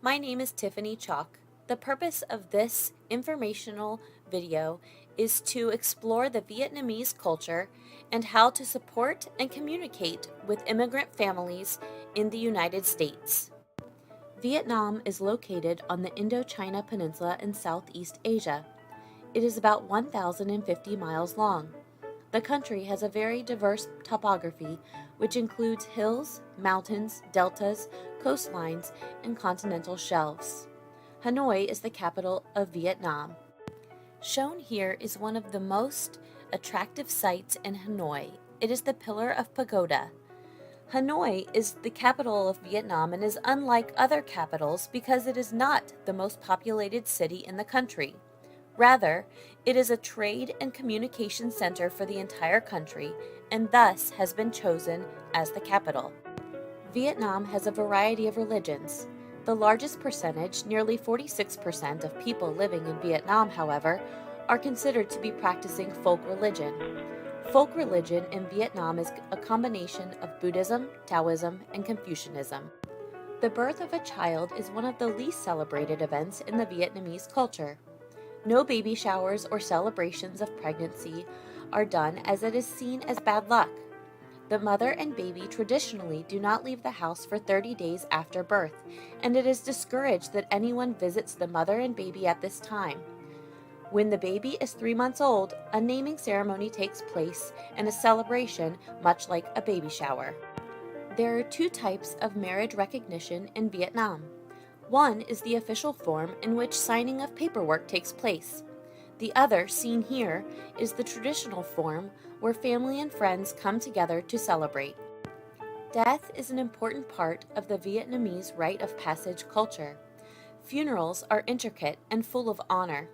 My name is Tiffany Chalk. The purpose of this informational video is to explore the Vietnamese culture and how to support and communicate with immigrant families in the United States. Vietnam is located on the Indochina Peninsula in Southeast Asia. It is about 1,050 miles long. The country has a very diverse topography, which includes hills, mountains, deltas, coastlines, and continental shelves. Hanoi is the capital of Vietnam. Shown here is one of the most attractive sites in Hanoi. It is the Pillar of Pagoda. Hanoi is the capital of Vietnam and is unlike other capitals because it is not the most populated city in the country. Rather, it is a trade and communication center for the entire country and thus has been chosen as the capital. Vietnam has a variety of religions. The largest percentage, nearly 46% of people living in Vietnam, however, are considered to be practicing folk religion. Folk religion in Vietnam is a combination of Buddhism, Taoism, and Confucianism. The birth of a child is one of the least celebrated events in the Vietnamese culture. No baby showers or celebrations of pregnancy are done as it is seen as bad luck. The mother and baby traditionally do not leave the house for 30 days after birth, and it is discouraged that anyone visits the mother and baby at this time. When the baby is 3 months old, a naming ceremony takes place and a celebration much like a baby shower. There are two types of marriage recognition in Vietnam. One is the official form in which signing of paperwork takes place. The other, seen here, is the traditional form where family and friends come together to celebrate. Death is an important part of the Vietnamese rite of passage culture. Funerals are intricate and full of honor.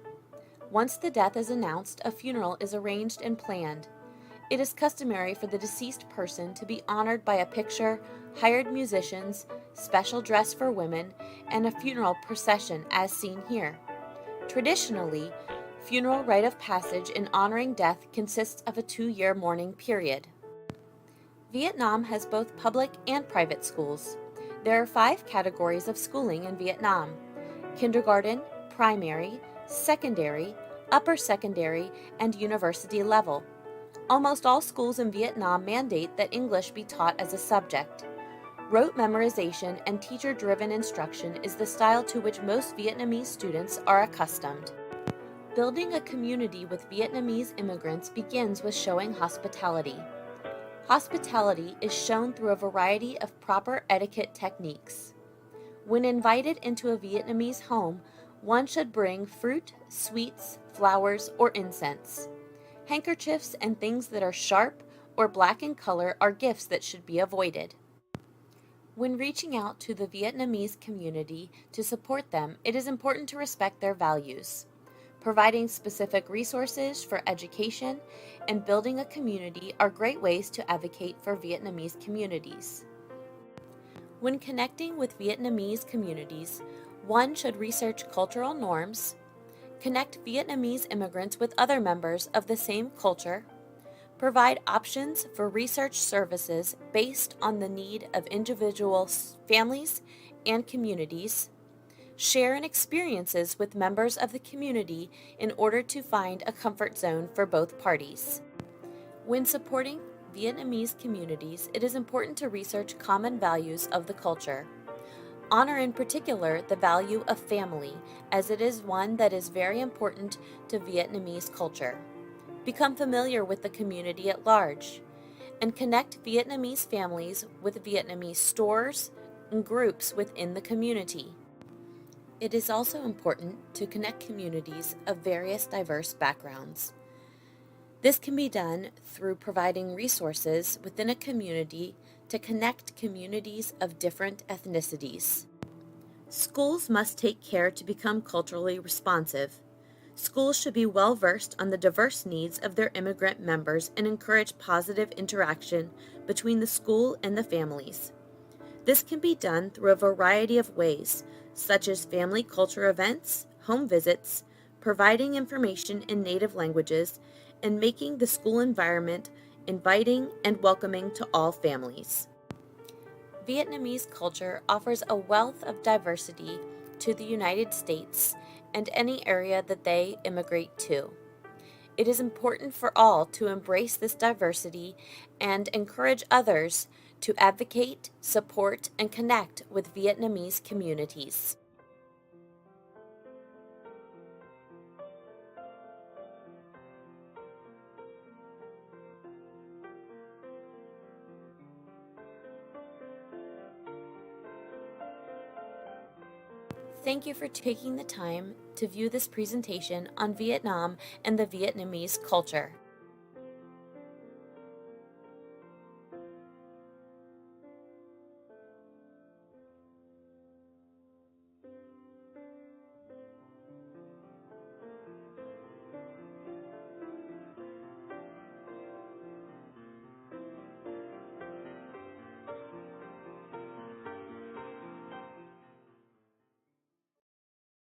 Once the death is announced, a funeral is arranged and planned. It is customary for the deceased person to be honored by a picture, hired musicians, special dress for women, and a funeral procession as seen here. Traditionally, funeral rite of passage in honoring death consists of a 2-year mourning period. Vietnam has both public and private schools. There are 5 categories of schooling in Vietnam: kindergarten, primary, secondary, upper secondary, and university level. Almost all schools in Vietnam mandate that English be taught as a subject. Rote memorization and teacher-driven instruction is the style to which most Vietnamese students are accustomed. Building a community with Vietnamese immigrants begins with showing hospitality. Hospitality is shown through a variety of proper etiquette techniques. When invited into a Vietnamese home, one should bring fruit, sweets, flowers, or incense. Handkerchiefs and things that are sharp or black in color are gifts that should be avoided. When reaching out to the Vietnamese community to support them, it is important to respect their values. Providing specific resources for education and building a community are great ways to advocate for Vietnamese communities. When connecting with Vietnamese communities, one should research cultural norms, connect Vietnamese immigrants with other members of the same culture, provide options for research services based on the need of individual families and communities, share in experiences with members of the community in order to find a comfort zone for both parties. When supporting Vietnamese communities, it is important to research common values of the culture. Honor in particular the value of family, as it is one that is very important to Vietnamese culture. Become familiar with the community at large, and connect Vietnamese families with Vietnamese stores and groups within the community. It is also important to connect communities of various diverse backgrounds. This can be done through providing resources within a community to connect communities of different ethnicities. Schools must take care to become culturally responsive. Schools should be well versed on the diverse needs of their immigrant members and encourage positive interaction between the school and the families. This can be done through a variety of ways, such as family culture events, home visits, providing information in native languages, and making the school environment inviting and welcoming to all families. Vietnamese culture offers a wealth of diversity to the United States and any area that they immigrate to. It is important for all to embrace this diversity and encourage others to advocate, support, and connect with Vietnamese communities. Thank you for taking the time to view this presentation on Vietnam and the Vietnamese culture.